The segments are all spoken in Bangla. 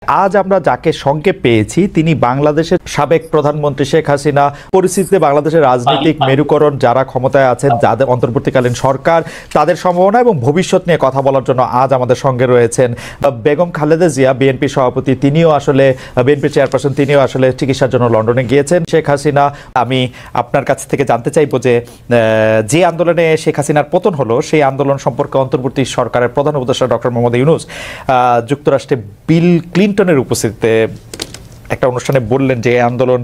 আজ আমরা যাকে সঙ্গে পেয়েছি তিনি বাংলাদেশের সাবেক প্রধানমন্ত্রী শেখ হাসিনা। পরিস্থিতিতে বাংলাদেশের রাজনৈতিক মেরুকরণ, যারা ক্ষমতায় আছেন, যাদের অন্তর্বর্তীকালীন সরকার, তাদের সম্ভাবনা এবং ভবিষ্যৎ নিয়ে কথা বলার জন্য আজ আমাদের সঙ্গে রয়েছেন বেগম খালেদা জিয়া, বিএনপি সভাপতি। তিনিও আসলে বিএনপি চেয়ারপারসন, তিনিও আসলে চিকিৎসার জন্য লন্ডনে গিয়েছেন। শেখ হাসিনা, আমি আপনার কাছ থেকে জানতে চাইবো যে আন্দোলনে শেখ হাসিনার পতন হলো সেই আন্দোলন সম্পর্কে অন্তর্বর্তী সরকারের প্রধান উপদেষ্টা ডক্টর মোহাম্মদ ইউনূস যুক্তরাষ্ট্রে বিল ক্লিন্টনের উপস্থিতিতে একটা অনুষ্ঠানে বললেন যে এই আন্দোলন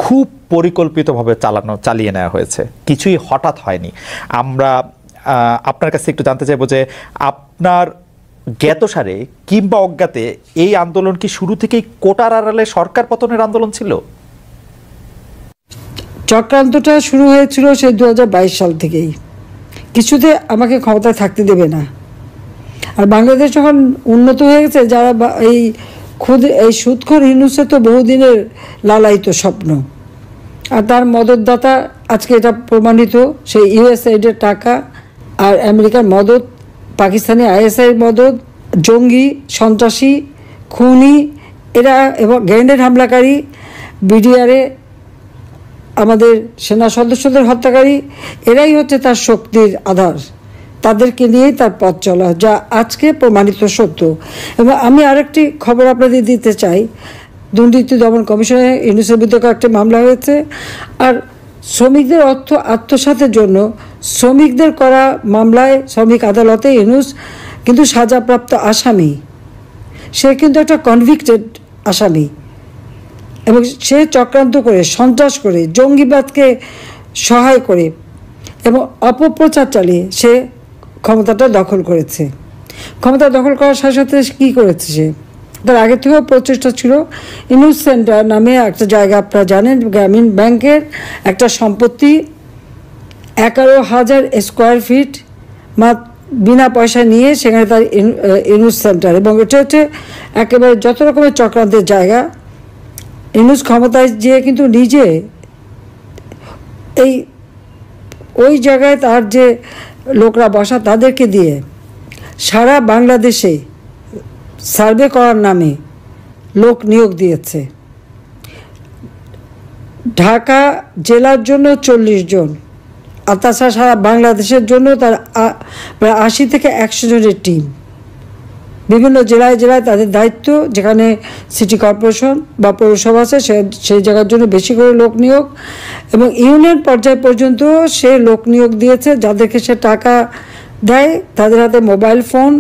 খুব পরিকল্পিতভাবে চালিয়ে নেওয়া হয়েছে, কিছুই হঠাৎ হয়নি। আমরা আপনার কাছে একটু জানতে চাইবো যে আপনার জ্ঞাতসারে কিংবা অজ্ঞাতে এই আন্দোলন কি শুরু থেকেই কোটার আড়ালে সরকার পতনের আন্দোলন ছিল? চক্রান্তটা শুরু হয়েছিল সেই 2022 সাল থেকেই। কিছুতে আমাকে ক্ষমতায় থাকতে দেবে না। আর বাংলাদেশ যখন উন্নত হয়ে গেছে, যারা এই সুদখোর ইউনূসের তো বহুদিনের লালায়িত স্বপ্ন, আর তার মদতদাতা আজকে এটা প্রমাণিত। সেই ইউএসএইডের টাকা আর আমেরিকার মদত, পাকিস্তানি আইএসআইয়ের মদত, জঙ্গি, সন্ত্রাসী, খুনি এরা এবং গ্রেনেড হামলাকারী, বিডিআরে আমাদের সেনা সদস্যদের হত্যাকারী, এরাই হচ্ছে তার শক্তির আধার। তাদেরকে নিয়েই তার পথ চলা, যা আজকে প্রমাণিত সত্য। এবং আমি আরেকটি খবর আপনাদের দিতে চাই। দুর্নীতি দমন কমিশনে ইউনূসের বিরুদ্ধে একটা মামলা হয়েছে। আর শ্রমিকদের অর্থ আত্মসাতের জন্য শ্রমিকদের করা মামলায় শ্রমিক আদালতে ইউনূস কিন্তু সাজাপ্রাপ্ত আসামি। সে কিন্তু একটা কনভিক্টেড আসামি এবং সে চক্রান্ত করে, সন্ত্রাস করে, জঙ্গিবাদকে সহায় করে এবং অপপ্রচার চালিয়ে সে ক্ষমতাটা দখল করেছে। ক্ষমতা দখল করার সাথে সাথে কী করেছে, সে তার আগে থেকেও প্রচেষ্টা ছিল। ইউনূস সেন্টার নামে একটা জায়গা, আপনারা জানেন, গ্রামীণ ব্যাংকের একটা সম্পত্তি 11,000 স্কোয়ার ফিট বিনা পয়সা নিয়ে সেখানে তার ইউনূস সেন্টার। এবং এটা হচ্ছে একেবারে যত রকমের চক্রান্তের জায়গা। ইউনূস ক্ষমতায় যেয়ে কিন্তু নিজে ওই জায়গায় তার যে লোকরা বসা, তাদেরকে দিয়ে সারা বাংলাদেশে সার্ভে করার নামে লোক নিয়োগ দিয়েছে। ঢাকা জেলার জন্য 40 জন, আর তাছাড়া সারা বাংলাদেশের জন্য তার প্রায় 80 থেকে 100 জনের টিম। বিভিন্ন জেলায় জেলায় তাদের দায়িত্ব, যেখানে সিটি কর্পোরেশন বা পৌরসভা আছে সেই জায়গার জন্য বেশি করে লোক নিয়োগ। এবং ইউনিয়ন পর্যায় পর্যন্ত সে লোক নিয়োগ দিয়েছে, যাদেরকে সে টাকা দেয়। তাদের হাতে মোবাইল ফোন,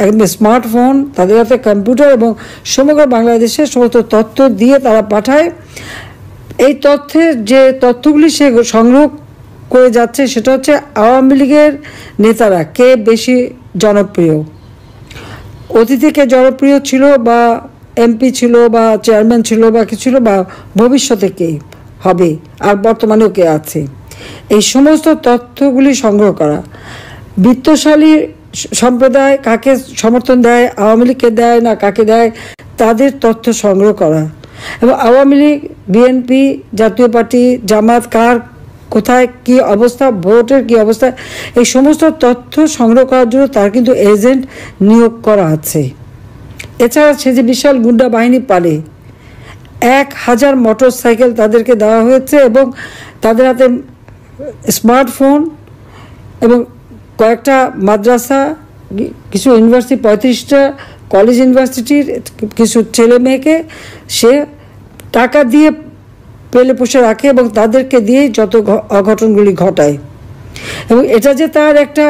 একদম স্মার্টফোন, তাদের হাতে কম্পিউটার এবং সমগ্র বাংলাদেশের সমস্ত তথ্য দিয়ে তারা পাঠায়। এই যে তথ্যগুলি সে সংগ্রহ করে যাচ্ছে, সেটা হচ্ছে আওয়ামী লীগের নেতারা কে বেশি জনপ্রিয়, অতীতে কে জনপ্রিয় ছিল বা এমপি ছিল বা চেয়ারম্যান ছিল বা কি ছিল, বা ভবিষ্যতে কে হবে আর বর্তমানেও কে আছে, এই সমস্ত তথ্যগুলি সংগ্রহ করা। বিত্তশালী সম্প্রদায় কাকে সমর্থন দেয়, আওয়ামী লীগকে দেয় না কাকে দেয়, তাদের তথ্য সংগ্রহ করা। এবং আওয়ামী লীগ, বিএনপি, জাতীয় পার্টি, জামাত কার কোথায় কি অবস্থা, ভোটের কি অবস্থা, এই সমস্ত তথ্য সংগ্রহ করার জন্য তার কিন্তু এজেন্ট নিয়োগ করা আছে। এছাড়া সে যে বিশাল গুন্ডা বাহিনী পালে, 1000 মোটরসাইকেল তাদেরকে দেওয়া হয়েছে এবং তাদের হাতে স্মার্টফোন এবং কয়েকটা মাদ্রাসা, কিছু ইউনিভার্সিটি, 35টা কলেজ ইউনিভার্সিটির কিছু ছেলে মেয়েকে সে টাকা দিয়ে পেলে পুষে রাখে এবং তাদেরকে দিয়ে যত অঘটনগুলি ঘটায়। এবং এটা যে তার একটা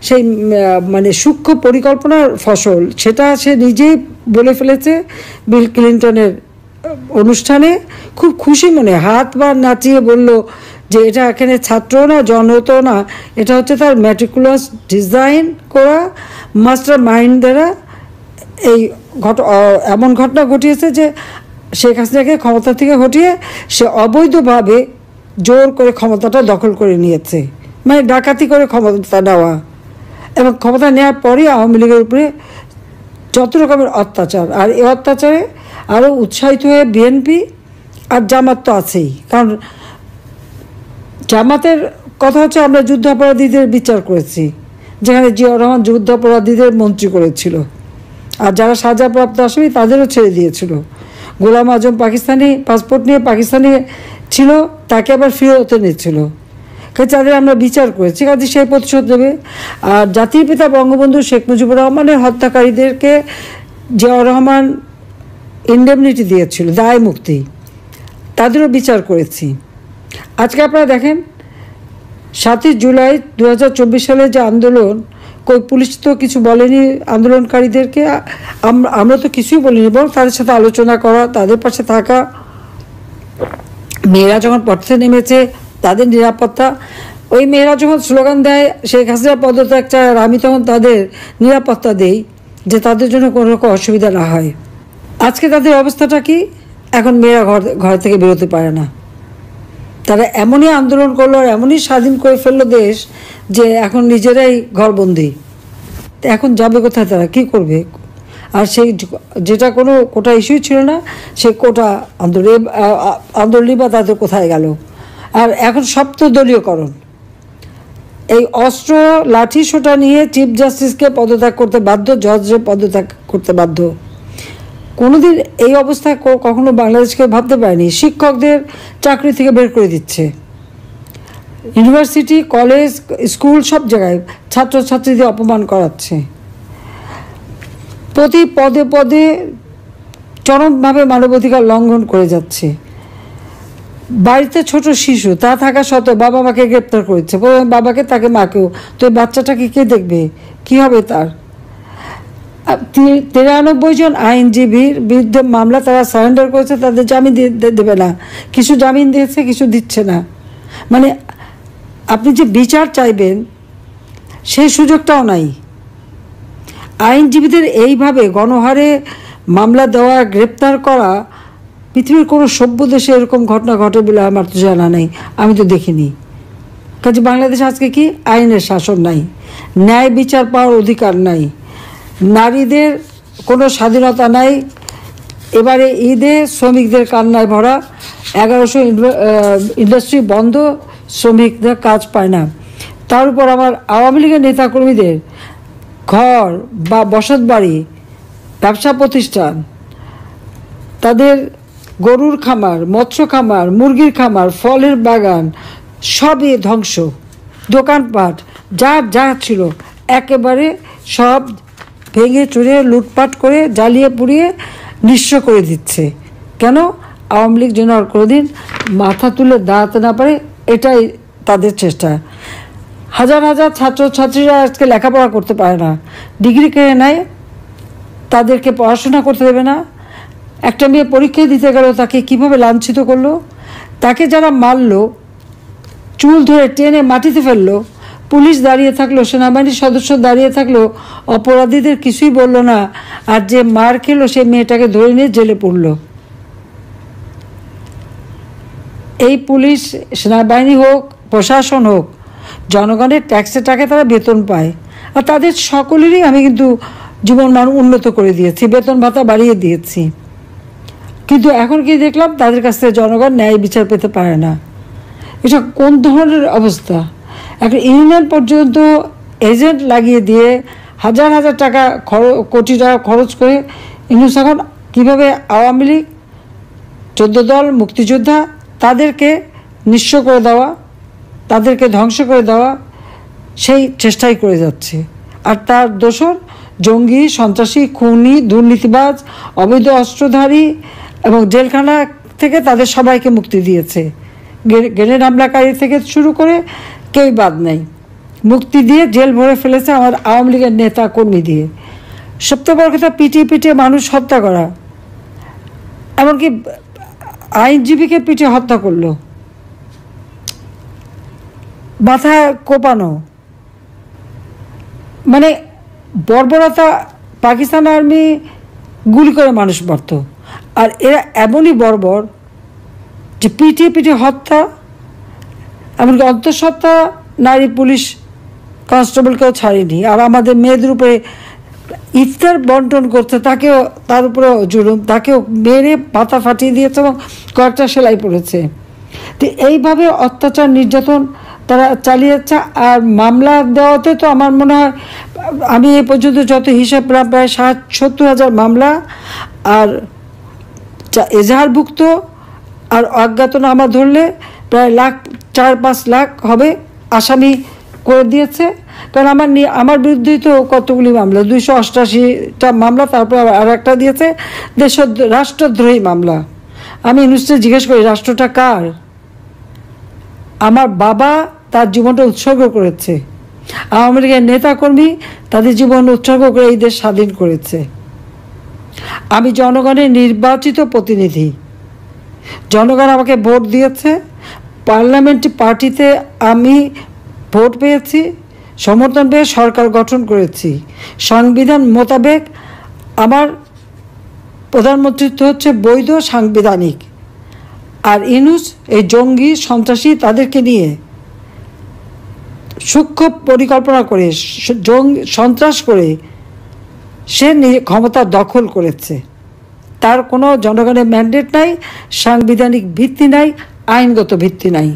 সেই মানে সূক্ষ্ম পরিকল্পনার ফসল, সেটা সে নিজেই বলে ফেলেছে বিল ক্লিন্টনের অনুষ্ঠানে। খুব খুশি মনে হাত বা নাচিয়ে বলল যে এটা এখানে ছাত্র না, জনত না, এটা হচ্ছে তার ম্যাটিকুলাস ডিজাইন করা মাস্টার মাইন্ড দ্বারা এই এমন ঘটনা ঘটিয়েছে যে শেখ হাসিনাকে ক্ষমতা থেকে হটিয়ে সে অবৈধভাবে জোর করে ক্ষমতাটা দখল করে নিয়েছে, মানে ডাকাতি করে ক্ষমতা নেওয়া। এবং ক্ষমতা নেওয়ার পরই আওয়ামী লীগের উপরে যত রকমের অত্যাচার, আর এই অত্যাচারে আরও উৎসাহিত হয়ে বিএনপি আর জামাত তো আছেই। কারণ জামাতের কথা হচ্ছে, আমরা যুদ্ধাপরাধীদের বিচার করেছি, যেখানে জিয়াউর রহমান যুদ্ধাপরাধীদের মন্ত্রী করেছিল, আর যারা সাজাপ্রাপ্ত আসামি তাদেরও ছেড়ে দিয়েছিল। গোলাম আজম পাকিস্তানি পাসপোর্ট নিয়ে পাকিস্তানি ছিল, তাকে আবার ফেরত এনেছিল। কাজে তাদের আমরা বিচার করেছি, কাজে সেই প্রতিশোধ দেবে। আর জাতির পিতা বঙ্গবন্ধু শেখ মুজিবুর রহমানের হত্যাকারীদেরকে জিয়াউর রহমান ইন্ডেমনিটি দিয়েছিল, দায় মুক্তি, তাদেরও বিচার করেছি। আজকে আপনারা দেখেন 7ই জুলাই 2024 সালে যে আন্দোলন, কই পুলিশ তো কিছু বলেনি আন্দোলনকারীদেরকে, আমরা তো কিছুই বলিনি, বরং তাদের সাথে আলোচনা করা, তাদের পাশে থাকা। মেয়েরা যখন পথে নেমেছে তাদের নিরাপত্তা, ওই মেয়েরা যখন স্লোগান দেয় শেখ হাসিনা পদত্যাগ চায়, আর আমি তখন তাদের নিরাপত্তা দেই যে তাদের জন্য কোনো রকম অসুবিধা না হয়। আজকে তাদের অবস্থাটা কি? এখন মেয়েরা ঘর থেকে বেরোতে পারে না। তারা এমনই আন্দোলন করলো আর এমনই স্বাধীন করে ফেললো দেশ যে এখন নিজেরাই ঘরবন্দি। এখন যাবে কোথায়, তারা কী করবে? আর সেই যেটা কোনো কোটা ইস্যুই ছিল না, সেই কোটা আন্দোলনই বা তাদের কোথায় গেল? আর এখন সপ্তদলীয়করণ, এই অস্ত্র লাঠি সোটা নিয়ে চিফ জাস্টিসকে পদত্যাগ করতে বাধ্য, জজকে পদত্যাগ করতে বাধ্য। কোনোদিন এই অবস্থা কখনো বাংলাদেশকে ভাবতে পারেনি। শিক্ষকদের চাকরি থেকে বের করে দিচ্ছে, ইউনিভার্সিটি, কলেজ, স্কুল সব জায়গায় ছাত্রছাত্রীদের অপমান করাচ্ছে, প্রতি পদে পদে চরমভাবে মানবাধিকার লঙ্ঘন করে যাচ্ছে। বাড়িতে ছোট শিশু তা থাকা সত্ত্বেও বাবা মাকে গ্রেপ্তার করেছে, বাবাকে তাকে মাকেও। তো এই বাচ্চাটাকে কে দেখবে? কি হবে তার? 93 জন আইনজীবীর বিরুদ্ধে মামলা তারা সারেন্ডার করেছে, তাদের জামিন দেবে না। কিছু জামিন দিয়েছে, কিছু দিচ্ছে না। মানে আপনি যে বিচার চাইবেন সেই সুযোগটাও নাই। আইনজীবীদের এইভাবে গণহারে মামলা দেওয়া, গ্রেপ্তার করা, পৃথিবীর কোনো সভ্য দেশে এরকম ঘটনা ঘটে বলে আমার তো জানা নেই, আমি তো দেখিনি। কাজে বাংলাদেশ আজকে কি? আইনের শাসন নাই, ন্যায় বিচার পাওয়ার অধিকার নাই, নারীদের কোনো স্বাধীনতা নাই। এবারে ঈদে শ্রমিকদের কান্নায় ভরা, 1100 ইন্ডাস্ট্রি বন্ধ, শ্রমিকদের কাজ পায় না। তার উপর আমার আওয়ামী লীগের নেতাকর্মীদের ঘর বা বসত বাড়ি, ব্যবসা প্রতিষ্ঠান, তাদের গরুর খামার, মৎস্য খামার, মুরগির খামার, ফলের বাগান সবই ধ্বংস। দোকানপাট যা ছিল একেবারে সব ভেঙে চুরে লুটপাট করে জ্বালিয়ে পুড়িয়ে নিঃস্ব করে দিচ্ছে। কেন? আওয়ামী লীগ যেন আর কোনোদিন মাথা তুলে দাঁড়াতে না পারে, এটাই তাদের চেষ্টা। হাজার হাজার ছাত্রছাত্রীরা আজকে লেখাপড়া করতে পারে না, ডিগ্রি কেড়ে নেয়, তাদেরকে পড়াশোনা করতে দেবে না। একটা মেয়ে পরীক্ষা দিতে গেল, তাকে কিভাবে লাঞ্ছিত করলো, তাকে যারা মারলো, চুল ধরে টেনে মাটিতে ফেললো, পুলিশ দাঁড়িয়ে থাকলো, সেনাবাহিনীর সদস্য দাঁড়িয়ে থাকলো, অপরাধীদের কিছুই বলল না। আর যে মার খেলো সে মেয়েটাকে ধরে নিয়ে জেলে পড়লো। এই পুলিশ, সেনাবাহিনী হোক, প্রশাসন হোক, জনগণের ট্যাক্সের টাকায় তারা বেতন পায়। আর তাদের সকলেরই আমি কিন্তু জীবন মান উন্নত করে দিয়েছি, বেতন ভাতা বাড়িয়ে দিয়েছি। কিন্তু এখন কি দেখলাম, তাদের কাছ থেকে জনগণ ন্যায় বিচার পেতে পারে না। এটা কোন ধরনের অবস্থা? একটা ইউনিয়ন পর্যন্ত এজেন্ট লাগিয়ে দিয়ে হাজার হাজার টাকা কোটি টাকা খরচ করে ইউনুস এখন কীভাবে আওয়ামী লীগ, 14 দল, মুক্তিযোদ্ধা, তাদেরকে নিঃস্ব করে দেওয়া, তাদেরকে ধ্বংস করে দেওয়া, সেই চেষ্টাই করে যাচ্ছে। আর তার দোসর জঙ্গি, সন্ত্রাসী, খুনি, দুর্নীতিবাজ, অবৈধ অস্ত্রধারী এবং জেলখানা থেকে তাদের সবাইকে মুক্তি দিয়েছে। গ্রেনেড হামলাকারী থেকে শুরু করে কেউই বাদ নেই, মুক্তি দিয়ে জেল ভরে ফেলেছে আমার আওয়ামী লীগের নেতা কর্মী দিয়ে। সবচেয়ে বড় কথা, পিটিয়ে মানুষ হত্যা করা, এমনকি আইনজীবীকে পিটিয়ে হত্যা করলো, মাথা কোপানো, মানে বর্বরতা। পাকিস্তান আর্মি গুলি করে মানুষ মারত, আর এরা এমনই বর্বর যে পিটিয়ে হত্যা, এমনকি অন্তঃসত্ত্বা নারী পুলিশ কনস্টেবলকেও ছাড়েনি। আর আমাদের মেয়েদের উপরে ইফতার বন্টন করতে, তাকেও, তার উপরেও জুলুম, তাকেও মেরে পাতা ফাটিয়ে দিয়েছে এবং কয়েকটা সেলাই পড়েছে। তো এইভাবে অত্যাচার, নির্যাতন তারা চালিয়ে যাচ্ছে। আর মামলা দেওয়াতে তো আমার মনে হয় আমি এ পর্যন্ত যত হিসাব পেলাম প্রায় 70,000 মামলা, আর এজাহারভুক্ত আর অজ্ঞাতনামা ধরলে প্রায় 4-5 লাখ হবে আসামি করে দিয়েছে। কারণ আমার বিরুদ্ধেই তো কতগুলি মামলা, 288টা মামলা, তারপর আর একটা দিয়েছে রাষ্ট্রদ্রোহী মামলা। আমি ইউনুসকে জিজ্ঞেস করি, রাষ্ট্রটা কার? আমার বাবা তার জীবনটা উৎসর্গ করেছে, আওয়ামী লীগের নেতাকর্মী তাদের জীবন উৎসর্গ করে এই দেশ স্বাধীন করেছে। আমি জনগণের নির্বাচিত প্রতিনিধি, জনগণ আমাকে ভোট দিয়েছে, পার্লামেন্ট পার্টিতে আমি ভোট পেয়েছি, সমর্থন পেয়ে সরকার গঠন করেছি। সংবিধান মোতাবেক আমার প্রধানমন্ত্রিত্ব হচ্ছে বৈধ সাংবিধানিক। আর ইউনূস এই জঙ্গি সন্ত্রাসী তাদেরকে নিয়ে সূক্ষ্ম পরিকল্পনা করে সন্ত্রাস করে সে ক্ষমতা দখল করেছে। তার কোনো জনগণের ম্যান্ডেট নাই, সাংবিধানিক ভিত্তি নাই, আইনগত ভিত্তি নাই।